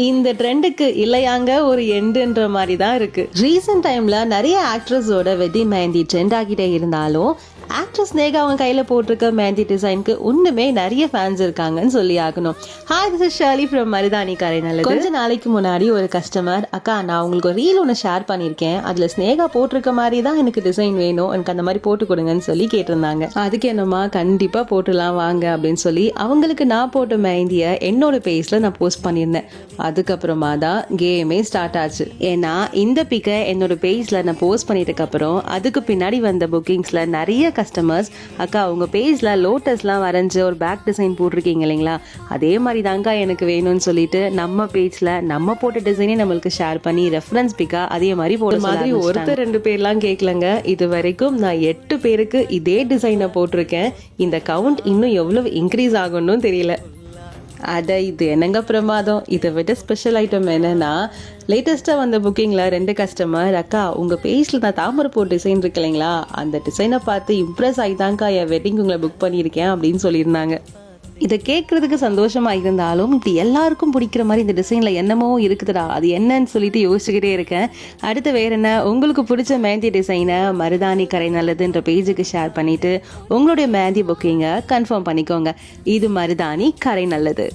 இந்த ட்ரெண்டுக்கு இல்லையாங்க ஒரு எண்டுன்ற மாதிரி தான் இருக்கு. ரீசெண்ட் டைம்ல நிறைய ஆக்ட்ரஸோட வெட்டிங் மெஹந்தி ட்ரெண்ட் ஆகிட்டே இருந்தாலும் ஆக்ட்ரஸ் நேகா அவங்க கையில போட்டிருக்க மெஹந்தி டிசைனுக்கு இன்னுமே நிறைய ஃபேன்ஸ் இருக்காங்கன்னு சொல்லி ஆகணும். Hi, this is Shirley from மருதாணி கரைநல்லது. கொஞ்ச நாளைக்கு முன்னாடி ஒரு கஸ்டமர், அக்கா நான் உங்களுக்கு ஒரு ரீல் ஒன்று ஷேர் பண்ணியிருக்கேன், அதுல ஸ்னேகா போட்டிருக்க மாதிரி தான் எனக்கு டிசைன் வேணும், எனக்கு அந்த மாதிரி போட்டு கொடுங்கன்னு சொல்லி கேட்டிருந்தாங்க. அதுக்கு என்னமா கண்டிப்பா போட்டுலாம் வாங்க அப்படின்னு சொல்லி அவங்களுக்கு நான் போட்ட மெஹந்தியை என்னோட பேஜ்ல நான் போஸ்ட் பண்ணியிருந்தேன். அதுக்கப்புறமா தான் கேமே ஸ்டார்ட் ஆச்சு. ஏன்னா இந்த பிக்கை என்னோட பேஜ்ல நான் போஸ்ட் பண்ணிட்டதுக்கு அப்புறம் அதுக்கு பின்னாடி வந்த புக்கிங்ஸ்ல நிறைய கஸ்டமர்ஸ், அக்கா உங்க பேஜ்ல லோட்டஸ்லாம் வரைஞ்சு ஒரு பேக் டிசைன் போட்டிருக்கீங்க இல்லைங்களா, அதே மாதிரி தாங்க எனக்கு வேணும்னு சொல்லிட்டு நம்ம பேஜ்ல நம்ம போட்ட டிசைனே நம்மளுக்கு ஷேர் பண்ணி ரெஃபரன்ஸ் பிக்கா அதே மாதிரி போட மாதிரி ஒருத்தர் 2 பேர்லாம் கேட்கலங்க. இது வரைக்கும் நான் 8 பேருக்கு இதே டிசைனை போட்டிருக்கேன். இந்த கவுண்ட் இன்னும் எவ்வளவு இன்க்ரீஸ் ஆகணும்னு தெரியல. அட இது என்னங்க பிரமாதம். இதை விட ஸ்பெஷல் ஐட்டம் என்னன்னா, லேட்டஸ்ட்டாக வந்த புக்கிங்கில் 2 கஸ்டமர், அக்கா உங்கள் பேஜில் நான் தாமரைப்பூ டிசைன் இருக்கு இல்லைங்களா, அந்த டிசைனை பார்த்து இம்ப்ரெஸ் ஆகிதாங்க்கா என் வெட்டிங் உங்களை புக் பண்ணியிருக்கேன் அப்படின்னு சொல்லியிருந்தாங்க. இதை கேட்கறதுக்கு சந்தோஷமா இருந்தாலும் இது எல்லாருக்கும் பிடிக்கிற மாதிரி இந்த டிசைன்ல என்னமோ இருக்குதுடா, அது என்னன்னு சொல்லிட்டு யோசிச்சுக்கிட்டே இருக்கேன். அடுத்து வேற என்ன, உங்களுக்கு பிடிச்ச மெஹந்தி டிசைனை மருதாணி கரை நல்லதுன்ற பேஜுக்கு ஷேர் பண்ணிட்டு உங்களுடைய மெஹந்தி புக்கிங்கை கன்ஃபார்ம் பண்ணிக்கோங்க. இது மருதாணி கரை நல்லது.